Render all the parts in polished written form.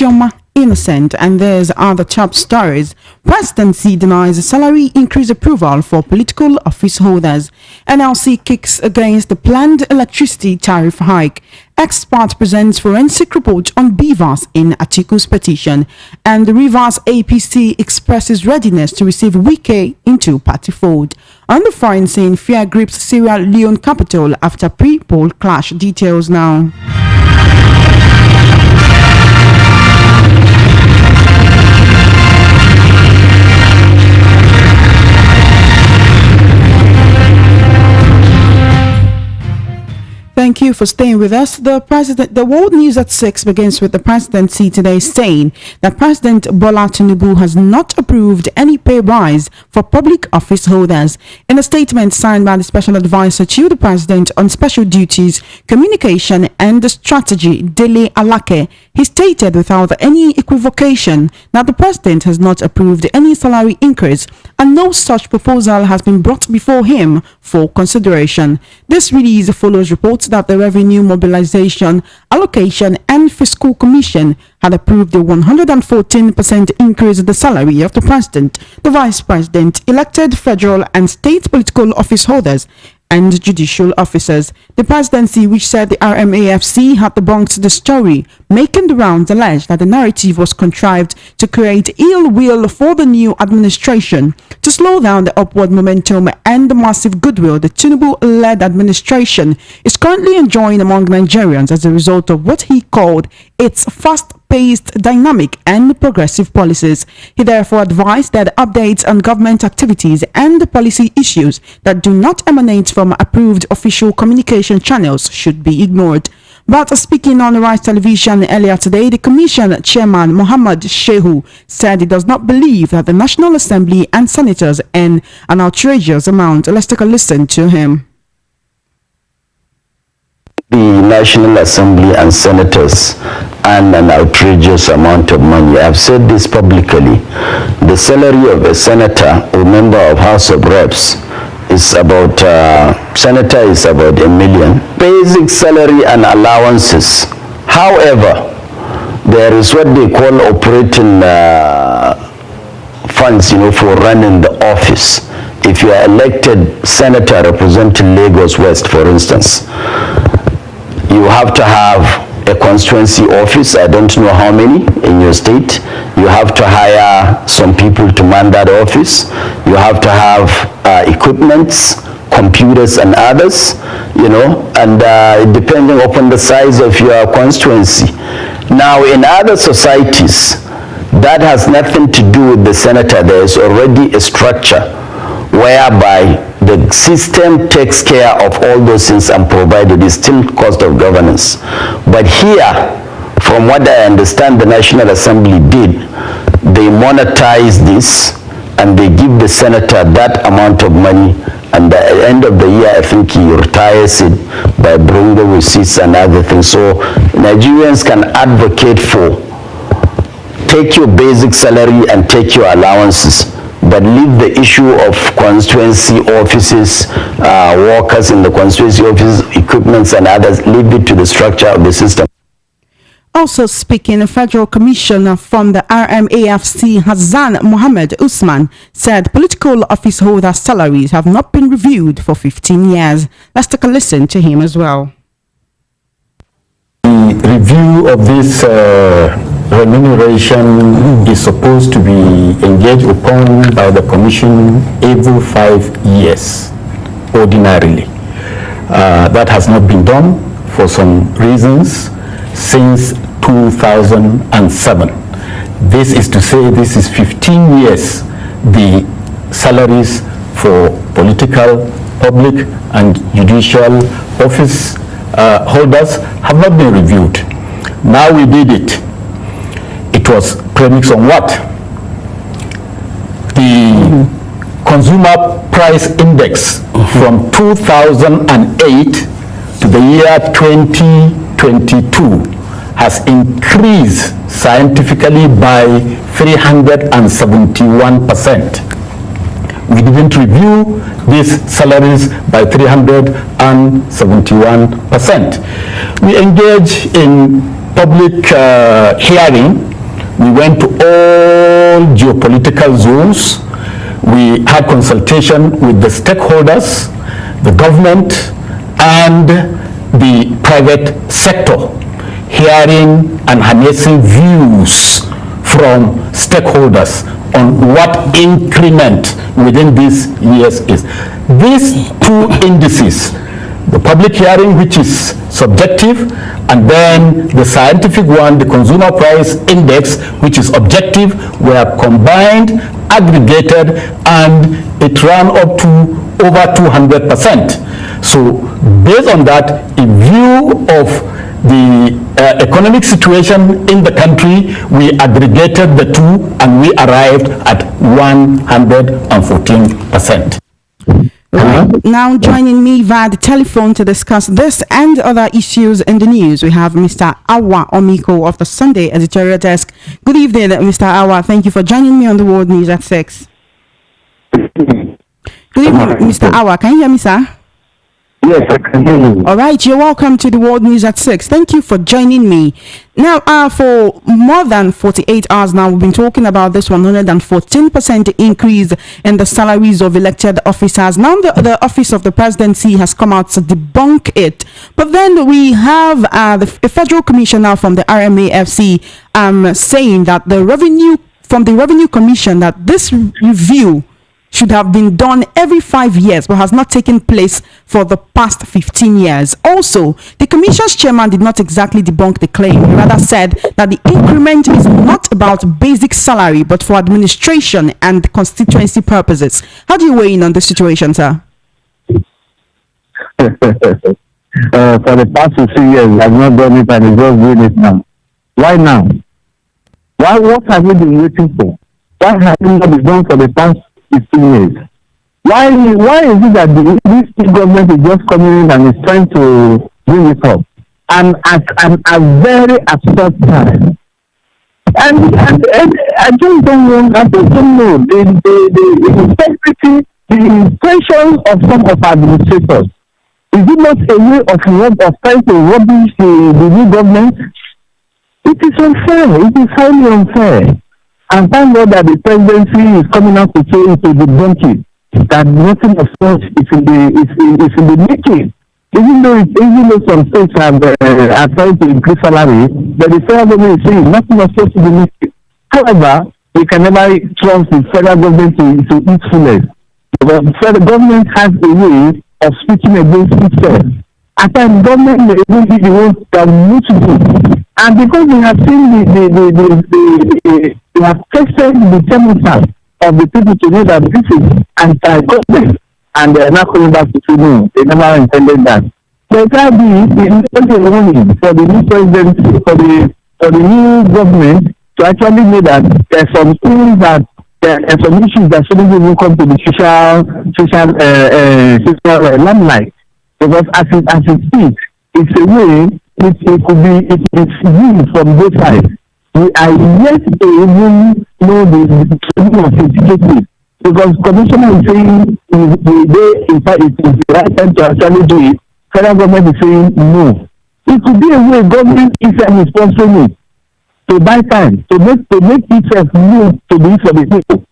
Chioma Innocent, and there's other top stories. Presidency denies a salary increase approval for political office holders. NLC kicks against the planned electricity tariff hike. Expert presents forensic report on BVAS in Atiku's petition. And the Rivers APC expresses readiness to receive Wike into party fold. On the foreign scene, fear grips Sierra Leone capital after pre-poll clash. Details now. Thank you for staying with us. The World News at 6 begins with the presidency today saying that President Bola Tinubu has not approved any pay rise for public office holders. In a statement signed by the Special Advisor to the President on Special Duties, Communication and Strategy, Dele Alake, he stated without any equivocation that the President has not approved any salary increase and no such proposal has been brought before him for consideration. This release follows reports that the Revenue Mobilization, Allocation and Fiscal Commission had approved a 114% increase in the salary of the President, the Vice President, elected federal and state political office holders, and judicial officers. The presidency, which said the RMAFC had debunked the story, making the rounds, alleged that the narrative was contrived to create ill will for the new administration to slow down the upward momentum and the massive goodwill the Tinubu-led administration is currently enjoying among Nigerians as a result of what he called its fast-paced, dynamic and progressive policies. He therefore advised that updates on government activities and policy issues that do not emanate from approved official communication channels should be ignored. But speaking on Rice Television earlier today, the Commission Chairman Mohammed Shehu said he does not believe that the National Assembly and senators earn an outrageous amount. Let's take a listen to him. The National Assembly and senators earn an outrageous amount of money. I've said this publicly. The salary of a senator, a member of House of Reps, is about, senator is about $1 million. Basic salary and allowances. However, there is what they call operating funds, for running the office. If you are elected senator representing Lagos West, for instance, you have to have a constituency office. I don't know how many in your state. You have to hire some people to man that office. You have to have equipments, computers and others, and depending upon the size of your constituency. Now, in other societies, that has nothing to do with the senator. There is already a structure whereby the system takes care of all those things and provided is still cost of governance. But here, from what I understand the National Assembly did, they monetize this and they give the senator that amount of money, and at the end of the year I think he retires it by bringing the receipts and other things. So Nigerians can advocate for take your basic salary and take your allowances, but leave the issue of constituency offices, workers in the constituency offices, equipments and others, leave it to the structure of the system. Also speaking, a federal commissioner from the RMAFC, Hassan Mohammed Usman, said political office holder salaries have not been reviewed for 15 years. Let's take a listen to him as well. The review of this remuneration is supposed to be engaged upon by the commission every 5 years, ordinarily. That has not been done for some reasons since 2007. This is to say this is 15 years the salaries for political, public and judicial office holders have not been reviewed. Now we did it. It was premised on what? The consumer price index from 2008 to the year 2022 has increased scientifically by 371%. We didn't review these salaries by 371%. We engage in public hearing We went to all geopolitical zones. We had consultation with the stakeholders, the government, and the private sector, hearing and harnessing views from stakeholders on what increment within these years is. These two indices, the public hearing, which is subjective, and then the scientific one, the consumer price index, which is objective, were combined, aggregated, and it ran up to over 200%. So based on that, in view of the economic situation in the country, we aggregated the two and we arrived at 114%. Right. Now joining me via the telephone to discuss this and other issues in the news, we have Mr. Awa Omiko of the Sunday editorial desk. Good evening, Mr. Awa. Thank you for joining me on the World News at 6. Good evening, Mr. Awa. Can you hear me, sir? Yes, I can hear you. All right, you're welcome to the World News at 6. Thank you for joining me. Now, for more than 48 hours now, we've been talking about this 114% increase in the salaries of elected officers. Now, the Office of the Presidency has come out to debunk it. But then we have the Federal Commissioner from the RMAFC saying that the Revenue Commission, that this review should have been done every 5 years but has not taken place for the past 15 years. Also, the Commission's chairman did not exactly debunk the claim. He rather said that the increment is not about basic salary but for administration and constituency purposes. How do you weigh in on this situation, sir? For the past 15 years, I've not done it and it's just doing it now. Why now? What have we been waiting for? Why have it not been done for the past 15 years? Why is it that this government is just coming in and is trying to bring it up and at a very absurd time? And I just don't know the integrity, the intention of some of our administrators. Is it not a way of trying to rubbish the new government? It is unfair. It is highly unfair. And thank God that the presidency is coming out to say to debunk it, that nothing of such is in the making. Even though some states are trying to increase salary, but the federal government is saying nothing of such is in the making. However, we can never trust the federal government to its fullest. Because the federal government has a way of speaking against itself. At times, government may even be the ones that need to do. And because we have seen we have tested the thermostat of the people to know that this is anti-government, and they are not coming back to say no, they never intended that. There can be a warning for the new presidency, for the new government to actually know that there are some things that there are some issues that shouldn't even come to the social limelight. Because as it speaks, it's a way it's used from both sides. We are yet to even know the of his cases. Because Commissioner is saying in fact it is the right time to actually do it. Federal government is saying no. It could be a way government itself is sponsoring it to buy time, to make itself move to the for the people.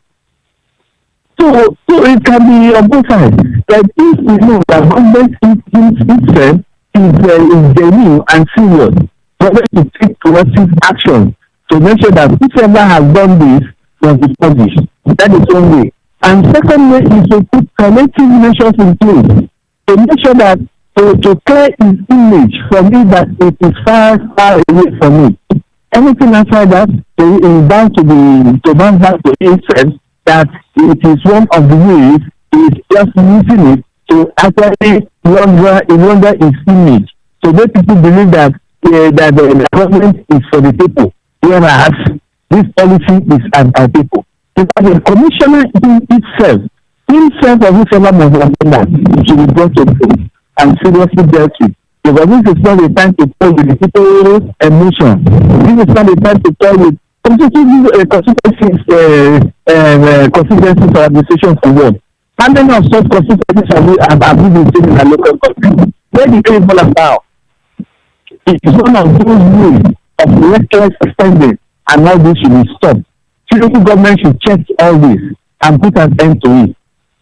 So it can be on both sides. Like if we know that government itself is genuine and serious, government to take corrective action to make sure that whoever has done this must be punished. That is one way. And second way is to put collective measures in place to make sure that to clear his image from it that it is far away from it. Anything outside that is down to itself that it is one of the ways is just using it to actually launder his image. So those people believe that the government is for the people, whereas this policy is anti-people. Because the commissioner himself or whoever must have done that, should be brought to court and seriously dealt with. Because this is not the time to play with the people's emotion. This is not the time to play with constituencies for administration for what? How many of such constituencies have we been seen in our local government? Where the case all about? It is one of those ways of reckless spending and all this should be stopped. Tinubu government should check all this and put an end to it.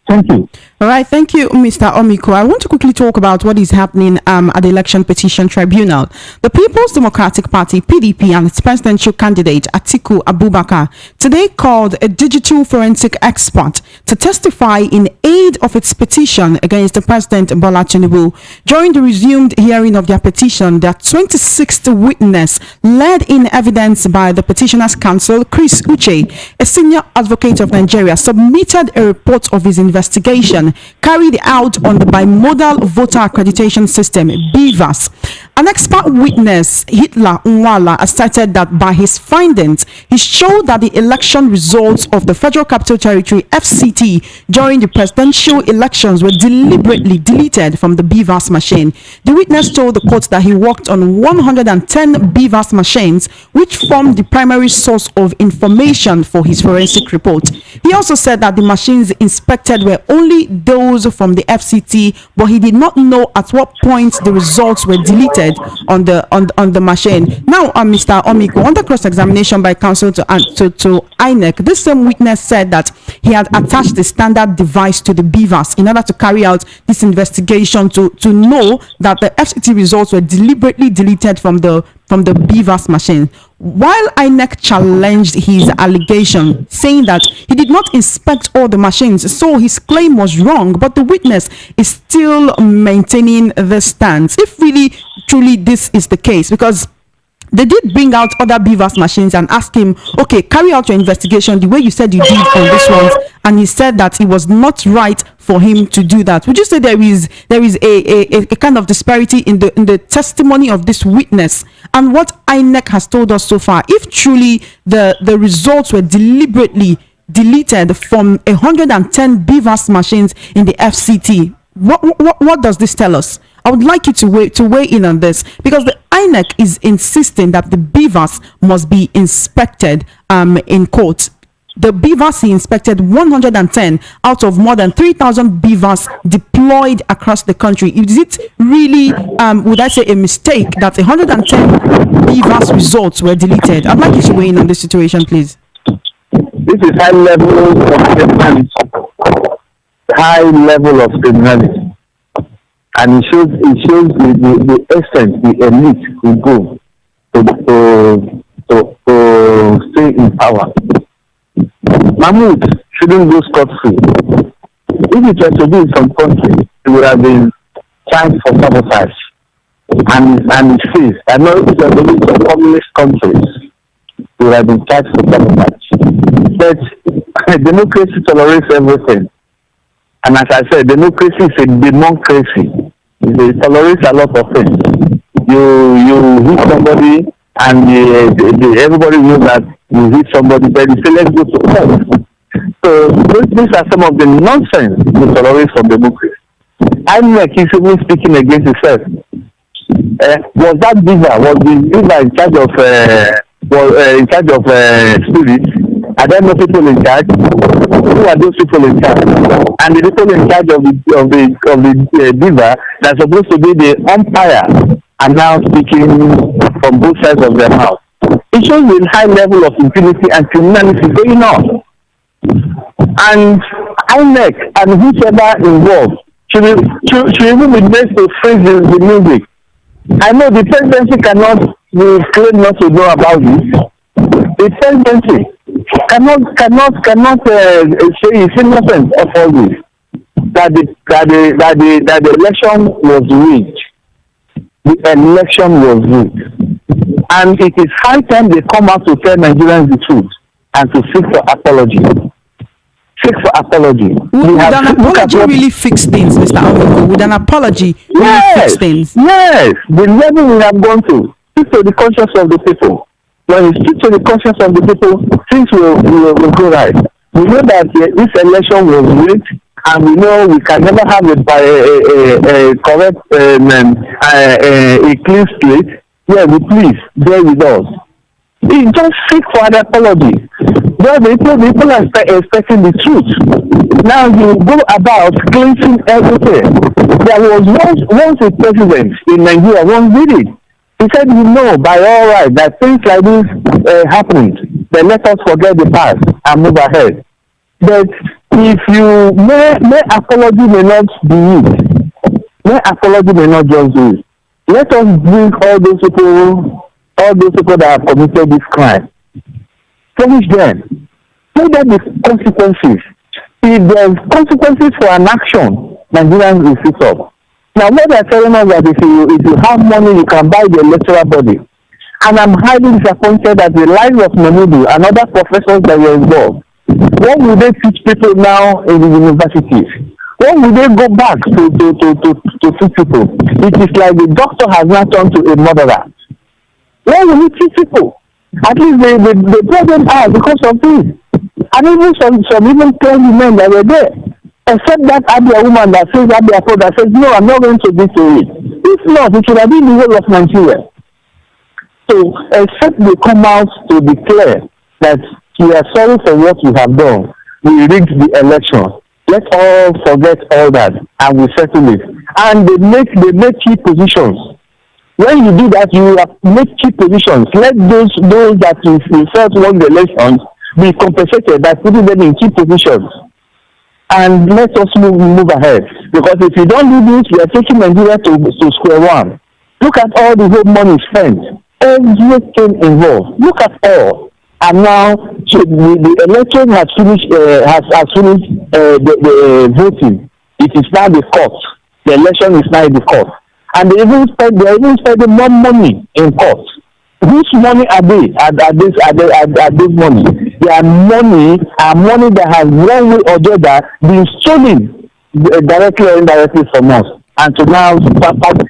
Thank you. All right, thank you, Mr. Omiko. I want to quickly talk about what is happening at the Election Petition Tribunal. The People's Democratic Party, PDP, and its presidential candidate, Atiku Abubakar, today called a digital forensic expert to testify in aid of its petition against the President Bola Tinubu. During the resumed hearing of their petition, their 26th witness, led in evidence by the petitioner's counsel, Chris Uche, a senior advocate of Nigeria, submitted a report of his investigation carried out on the bimodal voter accreditation system, BVAS. An expert witness, Hitler Nwala, asserted that by his findings, he showed that the election results of the Federal Capital Territory, FCT, during the presidential elections were deliberately deleted from the BVAS machine. The witness told the court that he worked on 110 BVAS machines, which formed the primary source of information for his forensic report. He also said that the machines inspected were only those from the FCT, but he did not know at what point the results were deleted on the machine. Now, Mr. Omiko, under cross-examination by counsel to INEC, this same witness said that he had attached the standard device to the BVAS in order to carry out this investigation to know that the FCT results were deliberately deleted from the BVAS machine. While INEC challenged his allegation, saying that he did not inspect all the machines, so his claim was wrong, but the witness is still maintaining the stance. If really, truly this is the case, because they did bring out other BVAS machines and ask him, okay, carry out your investigation the way you said you did on this one, and he said that it was not right for him to do that. Would you say there is a kind of disparity in the testimony of this witness and what INEC has told us so far? If truly the results were deliberately deleted from 110 BVAS machines in the FCT, what does this tell us? I would like you to weigh in on this, because the INEC is insisting that the BVAS must be inspected in court. The BVAS, he inspected 110 out of more than 3,000 BVAS deployed across the country. Is it really, would I say, a mistake that 110 BVAS results were deleted? I'd like you to weigh in on this situation, please. This is high level of criminality. High level of criminality. And it shows the extent the elite will go to stay in power. Mahmoud shouldn't go scot-free. If it was to be in some country, it would have been charged for sabotage and seized. I know it was to be some communist countries, it would have been charged for sabotage. But democracy tolerates everything. And as I said, democracy is a democracy. It tolerates a lot of things. You hit somebody, and everybody knows that you hit somebody, but you say, let's go to court. So these are some of the nonsense we tolerate from democracy. INEC is even speaking against itself. Was that was the Diva in charge of spirit? Are there no people in charge? Who are those people in charge? And the people in charge of the Diva that are supposed to be the umpire are now speaking from both sides of their mouth. It shows a high level of impunity and criminality going on. And INEC and whoever involved should even be made to freeze the music. I know the presidency cannot claim not to know about this. The presidency cannot say it's innocent of all this. That the election was rigged. The election was rigged. And it is high time they come out to tell Nigerians the truth and to seek for apology. Seek for apology. Would an apology really fix things, Mr. Awoko? Would an apology really fix things? Yes. The level we have gone to. Speak to the conscience of the people. When you speak to the conscience of the people, things will go right. We know that this election was rigged, and we know we can never have a correct, a clean slate. Yeah, please bear with us. We just seek for an apology. Well, the people are expecting the truth. Now you go about cleansing everything. There was once a president in Nigeria once did it. He said, you know, by all right, that things like this happened. Then let us forget the past and move ahead. But if you may apology may not be it. May apology may not just do it. Let us bring all those people that have committed this crime. Punish them. Let there be consequences. If there's consequences for an action, Nigerians will sit up. Now, what they're telling us that if you have money, you can buy the electoral body. And I'm highly disappointed that the lives of Menudu and other professors that were involved. What will they teach people now in the universities? What will they go back to teach people? It is like the doctor has now turned to a murderer. What will he teach people? At least they brought them out because of this. And even some even crazy men that were there. Except that Abia woman that says Abia Pro that says, no, I'm not going to be to it. If not, it should have been the whole of Nigeria. So, except they come out to declare that we are sorry for what we have done, we rigged the election. Let's all forget all that and we settle it. And they make key positions. When you do that, you make key positions. Let those that you felt won the elections be compensated by putting them in key positions. And let us move ahead. Because if you don't do this, we are taking Nigeria to square one. Look at all the whole money spent. Everything involved. Look at all. And now the election has finished the voting. It is now the court. The election is now in the court. And they are even spending more money in court. Whose money are they? Are this money? Their money are money that has one way or the other been stolen directly or indirectly from us. And so now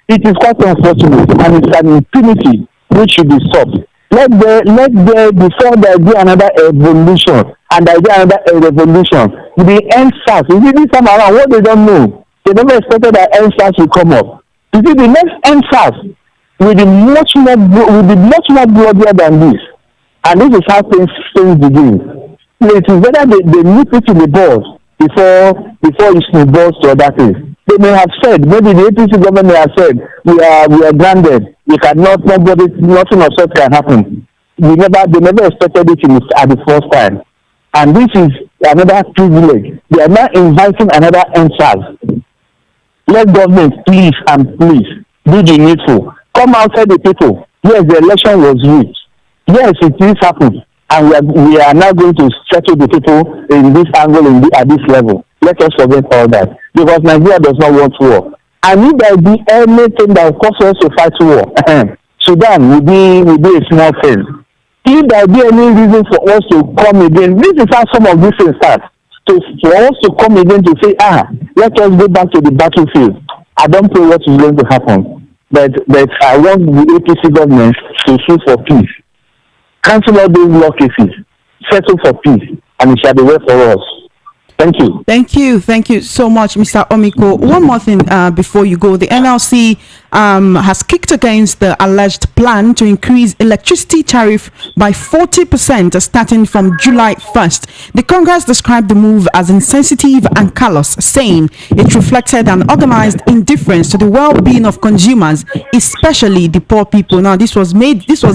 it is quite unfortunate, and it's an impunity which should be stopped. Let there before there be another evolution and there be another revolution. The NSAS, you see this time around, what they don't know, they never expected that NSAS will come up. You see, the next NSAS will be much more bloodier than this. And this is how things begin. It is better they nip it in the balls before it snowballs to other things. They may have said, maybe the APC government may have said, we are grounded. We cannot, nothing of such can happen. They never expected it at the first time. And this is another privilege. They are now inviting another NSAS. Let government please do the needful. Come outside the people. Yes, the election was rigged. Yes, it is happened. And we are now going to settle the people in this angle at this level. Let us forget all that. Because Nigeria does not want war. And if there be anything that will cause us to fight war, Sudan will be a small thing. If there be any reason for us to come again, this is how some of these things start. For us to come again to say, let us go back to the battlefield. I don't know what is going to happen. But I want the APC government to sue for peace. Cancel all those law cases. Settle for peace. And it shall be well for us. Thank you. Thank you so much, Mr. Omiko. One more thing before you go. The NLC has kicked against the alleged plan to increase electricity tariff by 40% starting from July 1st. The Congress described the move as insensitive and callous, saying it reflected an organized indifference to the well-being of consumers, especially the poor people. Now, this was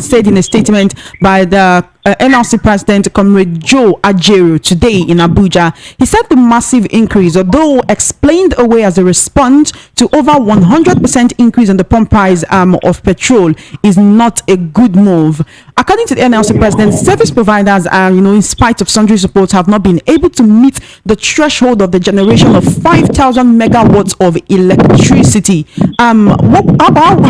said in a statement by the NLC President Comrade Joe Ajeru today in Abuja. He said the massive increase, although explained away as a response to over 100% increase in the pump price of petrol, is not a good move. According to the NLC President, service providers are, in spite of sundry supports, have not been able to meet the threshold of the generation of 5,000 megawatts of electricity. How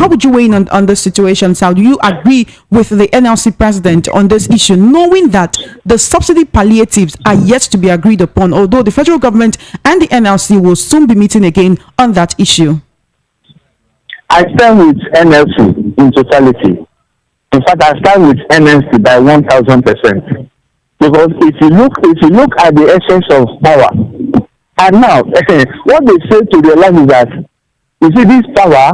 would you weigh in on this situation, Sal? Do you agree with the NLC President on this issue, knowing that the subsidy palliatives are yet to be agreed upon, although the federal government and the NLC will soon be meeting again on that issue? I stand with NLC in totality. In fact, I stand with NLC by 1,000%. Because if you look at the essence of power, and now what they say to realize is that, you see, this power,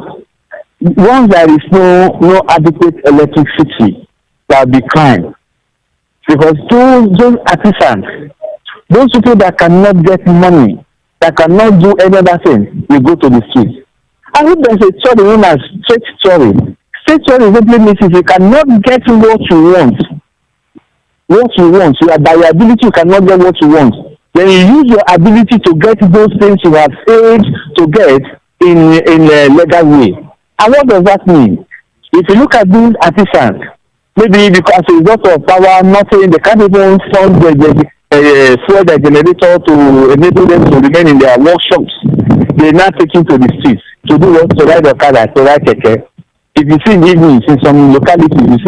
once there is no adequate electricity, there will be crime. Because those artisans, those people that cannot get money, that cannot do any other thing, will go to the streets. And if there's a theory known as fake theory, State tourism simply means if you cannot get what you want, you are by your ability you cannot get what you want, then you use your ability to get those things you have failed to get in a legal way. And what does that mean? If you look at these artisans, maybe because as a result of power, nothing, they can't even fund fuel their generator to enable them to remain in their workshops. They now taken to the streets to do what? To ride okada, to ride keke. If you see in evenings in some localities, you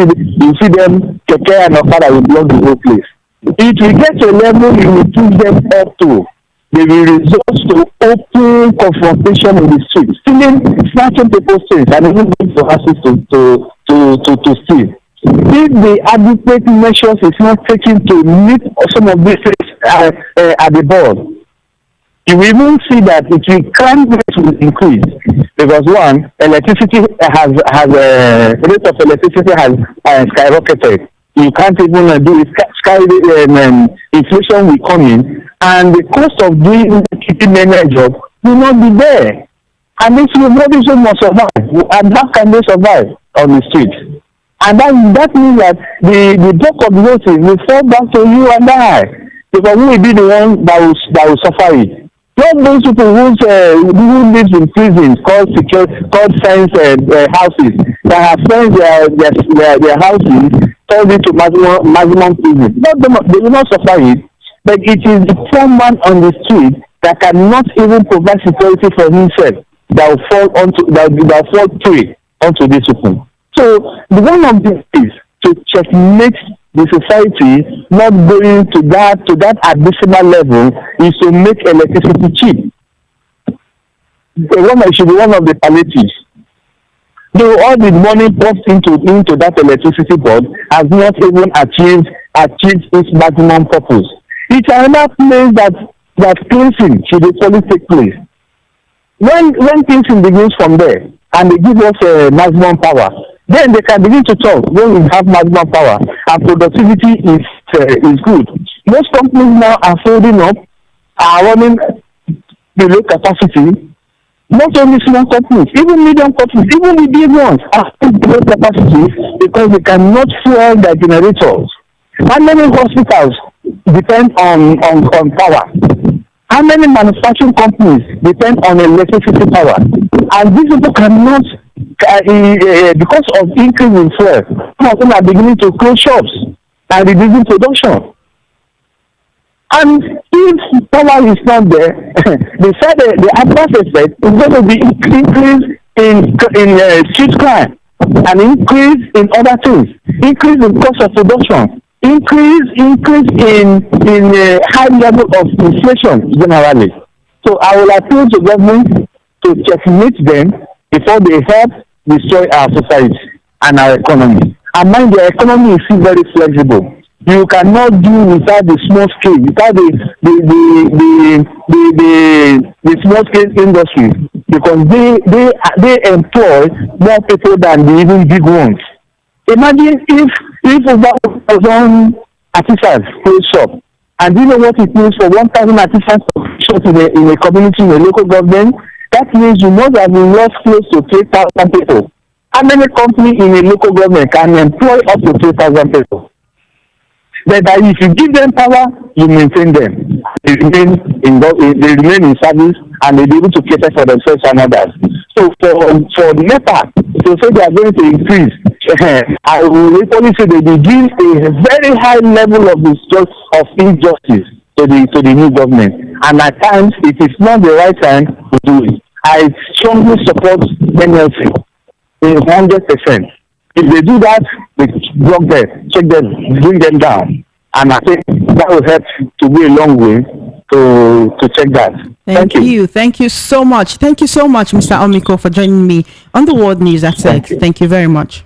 see them keke and okada will block the whole place. It will get to a level you will push them up to. They will resort to open confrontation in the streets, stealing, snatching people's things, and even going to houses to steal. If the adequate measures is not taken to meet some of these things at the board, you will even see that crime rate will increase, because one, electricity rate of electricity has skyrocketed. You can't even do it. Inflation will come in, and the cost of keeping many job will not be there. And this nobody must survive. And how can they survive on the streets? And that means that the bulk of the notice will fall back to you and I, because we will be the one that will suffer it. Not those people who live in prisons called fenced houses that have fenced their houses, turned into maximum prison. They will not suffer it, but it is the poor man on the street that cannot even provide security for himself that will fall prey onto this people. So one of these is to checkmate the society not going to that additional level is to make electricity cheap. It should be one of the palliatives. Though all the money pumped into that electricity board has not even achieved its maximum purpose. It's another place that cleansing should actually take place. When cleansing begins from there and they give us maximum power, then they can begin to talk when we have maximum power and productivity is good. Most companies now are folding up, are running below capacity. Not only small companies, even medium companies, even the big ones are below capacity because they cannot fuel their generators. How many hospitals depend on power? How many manufacturing companies depend on electricity power? And these people cannot, because of increase in fuel, some of them are beginning to close shops and reducing production. And if power is not there, the adverse effect is going to be increase in street crime, an increase in other things, increase in cost of production, increase in high level of inflation generally. So I will appeal to government to checkmate them before they help destroy our society and our economy. And mind, the economy is still very flexible. You cannot do without the small scale, without the small scale industry, because they employ more people than the even big ones. Imagine if over 1,000 artisans close shop, and you know what it means for 1,000 artisans to shop in a community, in a local government. That means you must have lost close to 3,000 people. How many companies in a local government can employ up to 3,000 people? But if you give them power, you maintain them. They remain in service, and they be able to cater for themselves and others. So for the NEPA to say they are going to increase, I will equally say they begin a very high level of injustice to the new government. And at times, it is not the right time to do it. I strongly support NLC 100%. If they do that, they block them, check them, bring them down. And I think that will help to go a long way to check that. Thank you. Thank you so much. Thank you so much, Mr. Omiko, for joining me on the World News at 6. Thank you very much.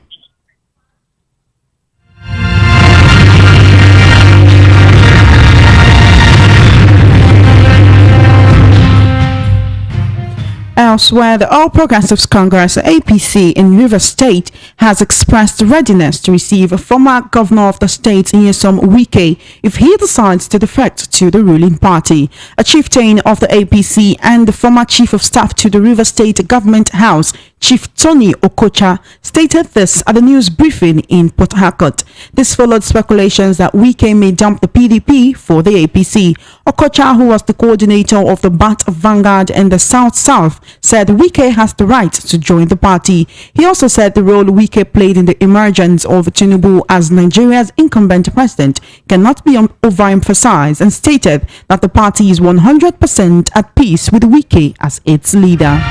Elsewhere, the All Progressives Congress, APC, in Rivers State has expressed readiness to receive a former governor of the state, Nyesom Wike, if he decides to defect to the ruling party. A chieftain of the APC and the former chief of staff to the Rivers State Government House, Chief Tony Okocha, stated this at the news briefing in Port Harcourt. This followed speculations that Wike may dump the PDP for the APC. Okocha, who was the coordinator of the BAT Vanguard in the South, said Wike has the right to join the party. He also said the role Wike played in the emergence of Tinubu as Nigeria's incumbent president cannot be overemphasized, and stated that the party is 100% at peace with Wike as its leader.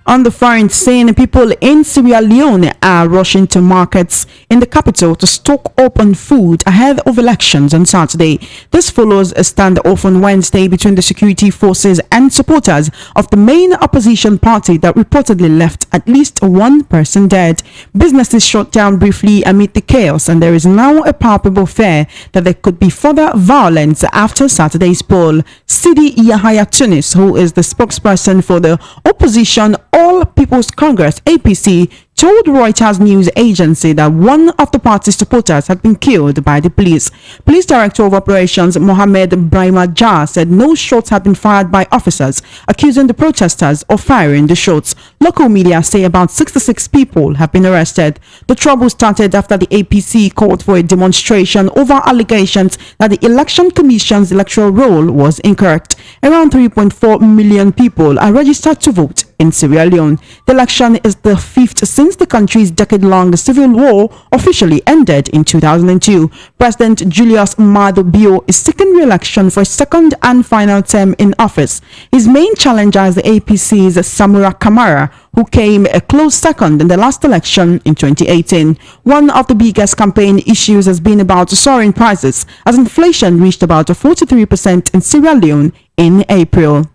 On the front, saying people in Sierra Leone are rushing to markets in the capital to stock up on food ahead of elections on Saturday. This follows a standoff on Wednesday between the security forces and supporters of the main opposition party that reportedly left at least one person dead. Businesses shut down briefly amid the chaos, and there is now a palpable fear that there could be further violence after Saturday's poll. Sidi Yahya Tunis, who is the spokesperson for the opposition All People's Congress (APC), told Reuters news agency that one of the party's supporters had been killed by the police. Police Director of Operations Mohammed Brahima Jah said no shots had been fired by officers, accusing the protesters of firing the shots. Local media say about 66 people have been arrested. The trouble started after the APC called for a demonstration over allegations that the Election Commission's electoral roll was incorrect. Around 3.4 million people are registered to vote in Sierra Leone. The election is the fifth since the country's decade-long civil war officially ended in 2002. President Julius Maado Bio is seeking re-election for a second and final term in office. His main challenger is the APC's Samura Kamara, who came a close second in the last election in 2018. One of the biggest campaign issues has been about soaring prices, as inflation reached about 43% in Sierra Leone in April.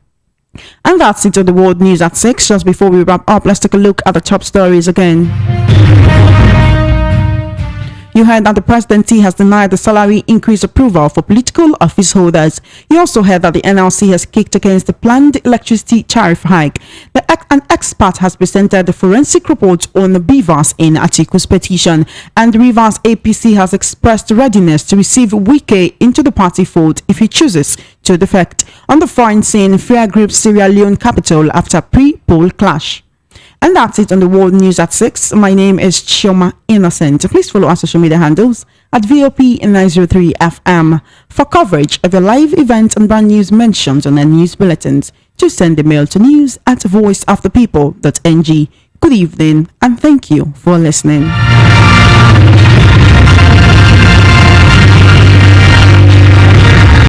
And that's it on the world news at 6. Just before we wrap up, let's take a look at the top stories again. You heard that the presidency has denied the salary increase approval for political office holders. You also heard that the NLC has kicked against the planned electricity tariff hike. An expert has presented the forensic report on the BVAS in Atiku's petition, and the Rivers APC has expressed readiness to receive Wike into the party fold if he chooses to defect. On the foreign scene, fear grips Sierra Leone capital after pre-poll clash. And that's it on the world news at 6. My name is Chioma Innocent. Please follow our social media handles at VOP 903 FM for coverage of the live events and brand news mentioned on the news bulletins. Just send the mail to news@voiceofthepeople.ng. Good evening and thank you for listening.